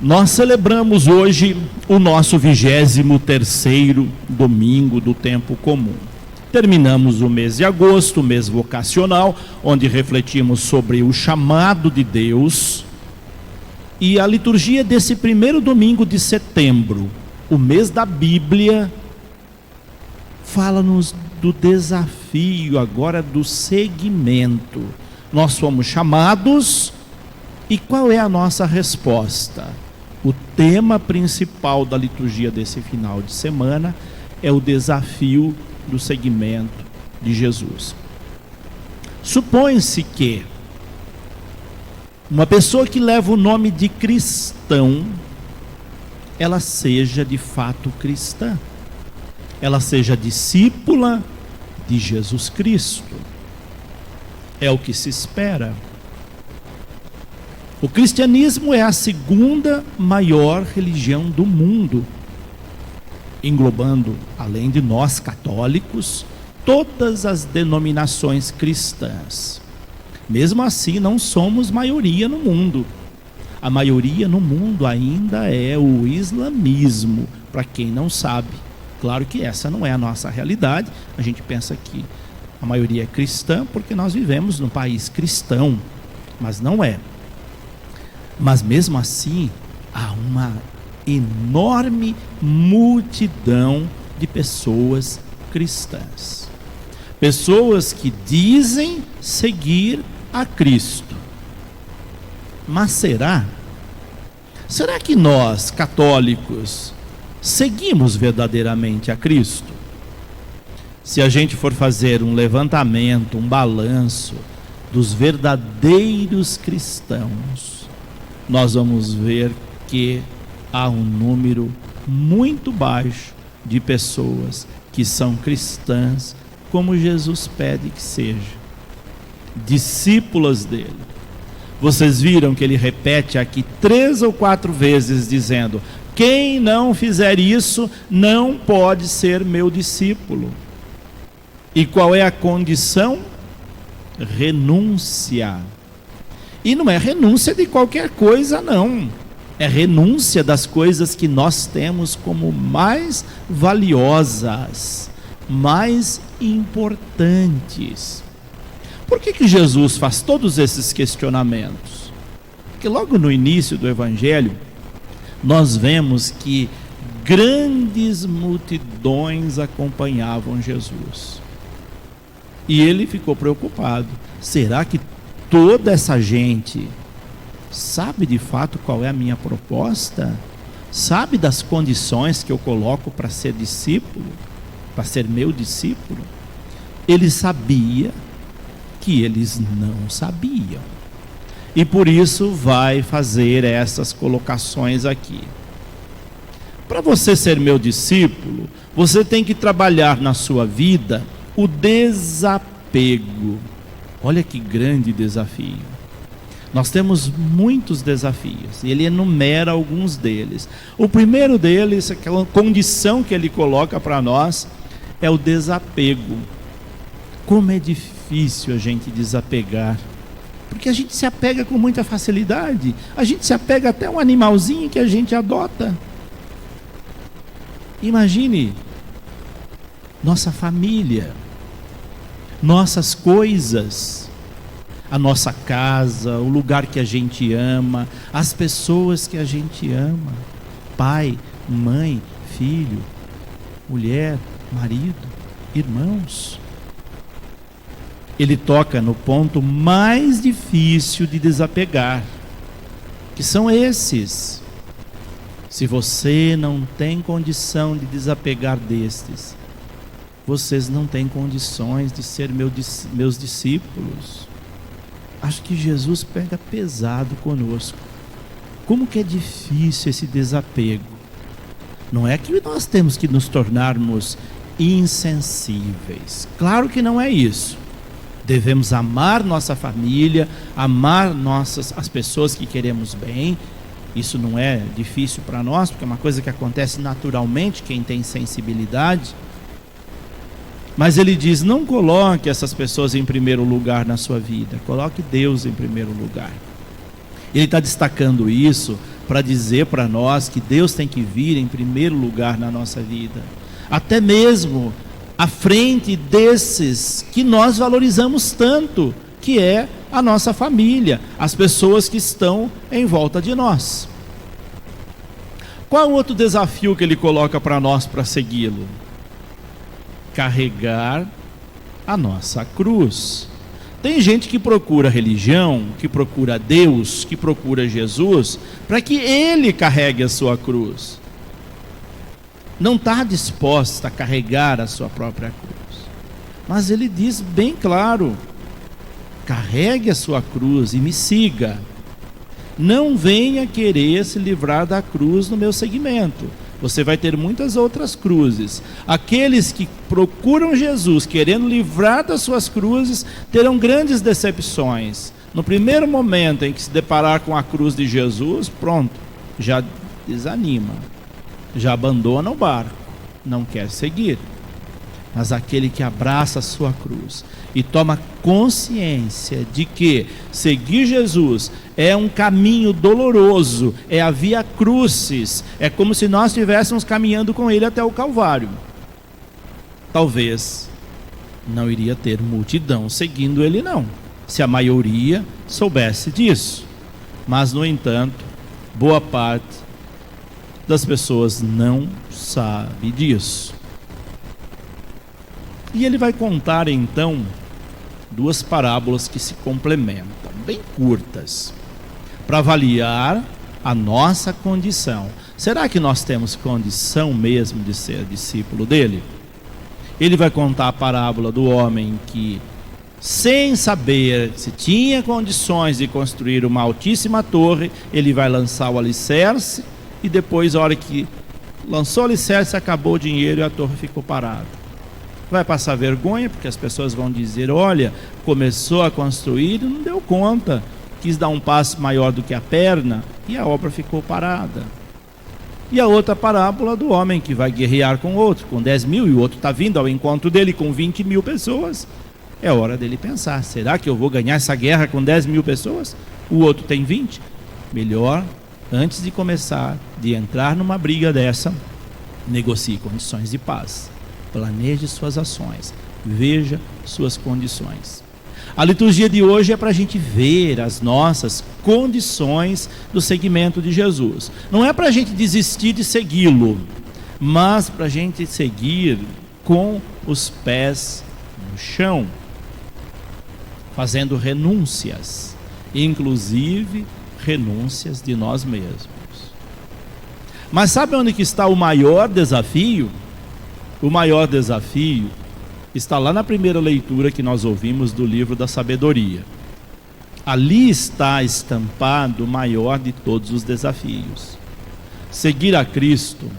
Nós celebramos hoje o nosso 23º domingo do tempo comum. Terminamos o mês de agosto, o mês vocacional, onde refletimos sobre o chamado de Deus. E a liturgia desse primeiro domingo de setembro, o mês da Bíblia, fala-nos do desafio agora do seguimento. Nós fomos chamados, e qual é a nossa resposta? O tema principal da liturgia desse final de semana é o desafio do seguimento de Jesus. Supõe-se que uma pessoa que leva o nome de cristão, ela seja de fato cristã, ela seja discípula de Jesus Cristo. É o que se espera. O cristianismo é a segunda maior religião do mundo, englobando, além de nós católicos, todas as denominações cristãs. Mesmo assim, não somos maioria no mundo. A maioria no mundo ainda é o islamismo, para quem não sabe. Claro que essa não é a nossa realidade. A gente pensa que a maioria é cristã porque nós vivemos num país cristão, mas não é. Mas mesmo assim, há uma enorme multidão de pessoas cristãs. Pessoas que dizem seguir a Cristo. Mas será? Será que nós, católicos, seguimos verdadeiramente a Cristo? Se a gente for fazer um levantamento, um balanço dos verdadeiros cristãos, nós vamos ver que há um número muito baixo de pessoas que são cristãs, como Jesus pede que sejam, discípulas dele. Vocês viram que ele repete aqui 3 ou 4 vezes, dizendo: quem não fizer isso, não pode ser meu discípulo. E qual é a condição? Renúncia. E não é renúncia de qualquer coisa, não. É renúncia das coisas que nós temos como mais valiosas, mais importantes. Por que Jesus faz todos esses questionamentos? Porque logo no início do Evangelho, nós vemos que grandes multidões acompanhavam Jesus. E ele ficou preocupado. Será que toda essa gente sabe de fato qual é a minha proposta? Sabe das condições que eu coloco para ser discípulo? Para ser meu discípulo? Ele sabia que eles não sabiam. E por isso vai fazer essas colocações aqui. Para você ser meu discípulo, você tem que trabalhar na sua vida o desapego. Olha que grande desafio. Nós temos muitos desafios, e ele enumera alguns deles. O primeiro deles, aquela condição que ele coloca para nós, é o desapego. Como é difícil a gente desapegar, porque a gente se apega com muita facilidade. A gente se apega até a um animalzinho que a gente adota. Imagine nossa família, nossas coisas, a nossa casa, o lugar que a gente ama, as pessoas que a gente ama, pai, mãe, filho, mulher, marido, irmãos. Ele toca no ponto mais difícil de desapegar, que são esses. Se você não tem condição de desapegar destes, vocês não têm condições de ser meus discípulos. Acho que Jesus pega pesado conosco. Como que é difícil esse desapego. Não é que nós temos que nos tornarmos insensíveis. Claro que não é isso. Devemos amar nossa família, amar as pessoas que queremos bem. Isso não é difícil para nós, porque é uma coisa que acontece naturalmente, quem tem sensibilidade. Mas ele diz: não coloque essas pessoas em primeiro lugar na sua vida, coloque Deus em primeiro lugar. Ele está destacando isso para dizer para nós que Deus tem que vir em primeiro lugar na nossa vida, até mesmo à frente desses que nós valorizamos tanto, que é a nossa família, as pessoas que estão em volta de nós. Qual o outro desafio que ele coloca para nós para segui-lo? Carregar a nossa cruz. Tem gente que procura religião, que procura Deus, que procura Jesus, para que ele carregue a sua cruz. Não está disposta a carregar a sua própria cruz. Mas ele diz bem claro: carregue a sua cruz e me siga. Não venha querer se livrar da cruz no meu segmento. Você vai ter muitas outras cruzes. Aqueles que procuram Jesus querendo livrar das suas cruzes terão grandes decepções. No primeiro momento em que se deparar com a cruz de Jesus, pronto, já desanima, já abandona o barco, não quer seguir. Mas aquele que abraça a sua cruz e toma consciência de que seguir Jesus é um caminho doloroso, é a via crucis, é como se nós estivéssemos caminhando com ele até o Calvário. Talvez não iria ter multidão seguindo ele não, se a maioria soubesse disso. Mas, no entanto, boa parte das pessoas não sabe disso. E ele vai contar então duas parábolas que se complementam, bem curtas, para avaliar a nossa condição. Será que nós temos condição mesmo de ser discípulo dele? Ele vai contar a parábola do homem que, sem saber se tinha condições de construir uma altíssima torre, ele vai lançar o alicerce e depois, a hora que lançou o alicerce, acabou o dinheiro e a torre ficou parada. Vai passar vergonha, porque as pessoas vão dizer: olha, começou a construir e não deu conta, quis dar um passo maior do que a perna e a obra ficou parada. E a outra parábola do homem que vai guerrear com outro, com 10 mil, e o outro está vindo ao encontro dele com 20 mil pessoas. É hora dele pensar: será que eu vou ganhar essa guerra com 10 mil pessoas? O outro tem 20? Melhor, antes de começar, de entrar numa briga dessa, negocie condições de paz. Planeje suas ações, veja suas condições. A liturgia de hoje é para a gente ver as nossas condições do seguimento de Jesus. Não é para a gente desistir de segui-lo, mas para a gente seguir com os pés no chão, fazendo renúncias, inclusive renúncias de nós mesmos. Mas sabe onde que está o maior desafio? O maior desafio está lá na primeira leitura que nós ouvimos do livro da sabedoria. Ali está estampado o maior de todos os desafios. Seguir a Cristo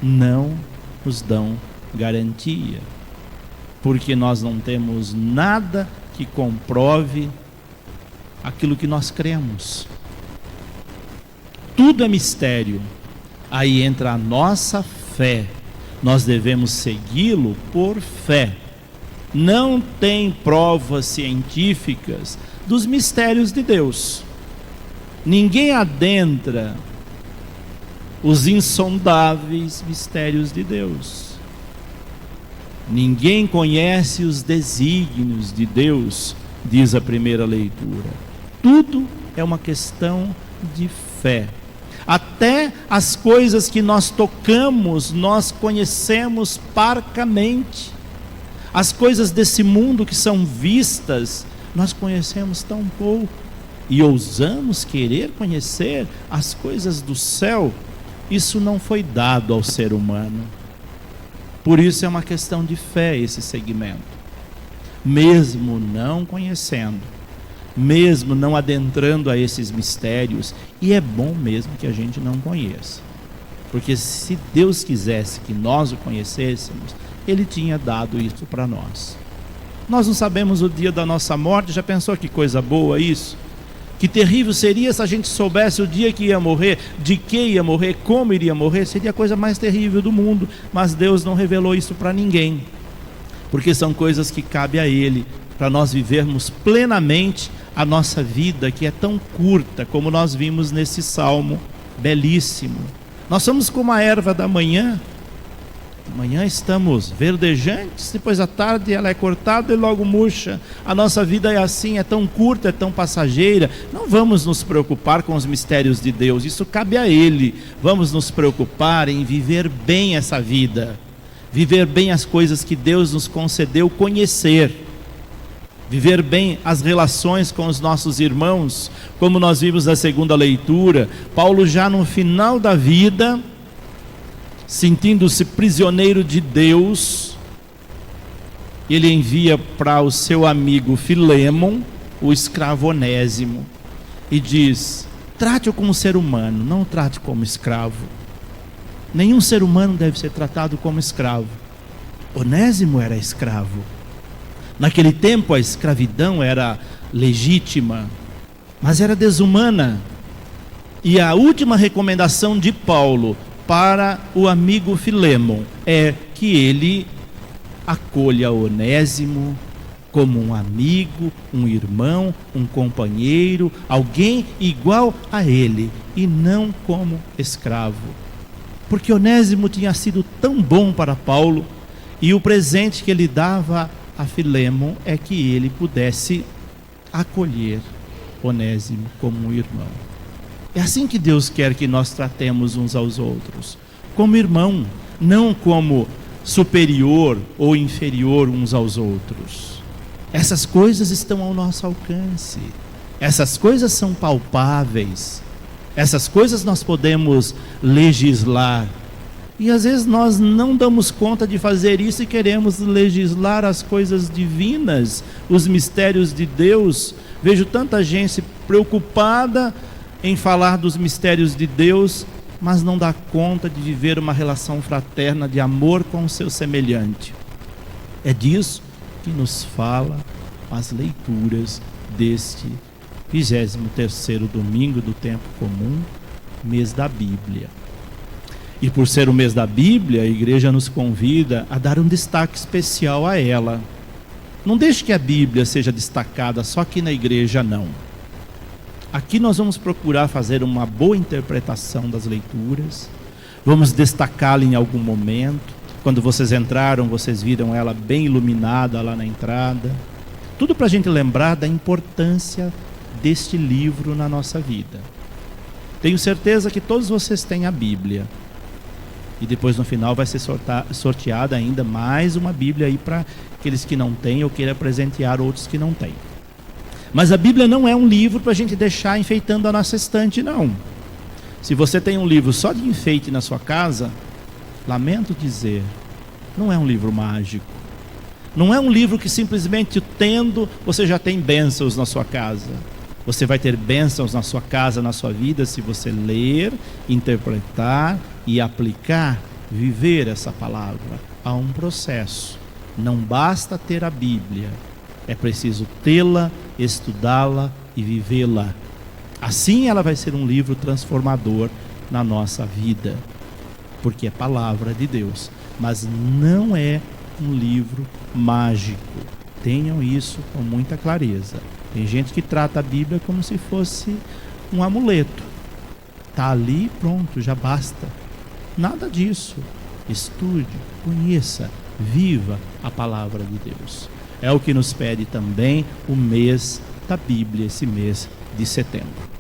não nos dão garantia, porque nós não temos nada que comprove aquilo que nós cremos. Tudo é mistério. Aí entra a nossa fé. Nós devemos segui-lo por fé. Não tem provas científicas dos mistérios de Deus. Ninguém adentra os insondáveis mistérios de Deus. Ninguém conhece os desígnios de Deus, diz a primeira leitura. Tudo é uma questão de fé. Até as coisas que nós tocamos, nós conhecemos parcamente. As coisas desse mundo que são vistas, nós conhecemos tão pouco. E ousamos querer conhecer as coisas do céu. Isso não foi dado ao ser humano. Por isso é uma questão de fé esse segmento. Mesmo não conhecendo, mesmo não adentrando a esses mistérios, e é bom mesmo que a gente não conheça, porque se Deus quisesse que nós o conhecêssemos, Ele tinha dado isso para nós. Nós não sabemos o dia da nossa morte. Já pensou que coisa boa isso? Que terrível seria se a gente soubesse o dia que ia morrer, de que ia morrer, como iria morrer. Seria a coisa mais terrível do mundo, mas Deus não revelou isso para ninguém, porque são coisas que cabe a Ele, para nós vivermos plenamente a nossa vida, que é tão curta, como nós vimos nesse salmo belíssimo. Nós somos como a erva da manhã. Amanhã estamos verdejantes, depois à tarde ela é cortada e logo murcha. A nossa vida é assim, é tão curta, é tão passageira. Não vamos nos preocupar com os mistérios de Deus, isso cabe a Ele. Vamos nos preocupar em viver bem essa vida, viver bem as coisas que Deus nos concedeu conhecer, viver bem as relações com os nossos irmãos. Como nós vimos na segunda leitura, Paulo já no final da vida, sentindo-se prisioneiro de Deus, ele envia para o seu amigo Filémon o escravo Onésimo e diz: trate-o como ser humano, não o trate como escravo. Nenhum ser humano deve ser tratado como escravo. Onésimo era escravo. Naquele tempo a escravidão era legítima, mas era desumana. E a última recomendação de Paulo para o amigo Filémon é que ele acolha Onésimo como um amigo, um irmão, um companheiro, alguém igual a ele, e não como escravo. Porque Onésimo tinha sido tão bom para Paulo, e o presente que ele dava a Filémon é que ele pudesse acolher Onésimo como um irmão. É assim que Deus quer que nós tratemos uns aos outros, como irmão, não como superior ou inferior uns aos outros. Essas coisas estão ao nosso alcance, essas coisas são palpáveis, essas coisas nós podemos legislar. E às vezes nós não damos conta de fazer isso e queremos legislar as coisas divinas, os mistérios de Deus. Vejo tanta gente preocupada em falar dos mistérios de Deus, mas não dá conta de viver uma relação fraterna de amor com o seu semelhante. É disso que nos fala as leituras deste 23º domingo do tempo comum, mês da Bíblia. E por ser o mês da Bíblia, a igreja nos convida a dar um destaque especial a ela. Não deixe que a Bíblia seja destacada só aqui na igreja, não. Aqui nós vamos procurar fazer uma boa interpretação das leituras, vamos destacá-la em algum momento. Quando vocês entraram, vocês viram ela bem iluminada lá na entrada. Tudo para a gente lembrar da importância deste livro na nossa vida. Tenho certeza que todos vocês têm a Bíblia. E depois no final vai ser sorteada ainda mais uma Bíblia aí para aqueles que não têm ou queiram presentear outros que não têm. Mas a Bíblia não é um livro para a gente deixar enfeitando a nossa estante, não. Se você tem um livro só de enfeite na sua casa, lamento dizer, não é um livro mágico. Não é um livro que simplesmente tendo, você já tem bênçãos na sua casa. Você vai ter bênçãos na sua casa, na sua vida, se você ler, interpretar e aplicar, viver essa palavra. Há um processo. Não basta ter a Bíblia. É preciso tê-la, estudá-la e vivê-la. Assim ela vai ser um livro transformador na nossa vida, porque é palavra de Deus, mas não é um livro mágico. Tenham isso com muita clareza. Tem gente que trata a Bíblia como se fosse um amuleto. Está ali, pronto, já basta. Nada disso. Estude, conheça, viva a palavra de Deus. É o que nos pede também o mês da Bíblia, esse mês de setembro.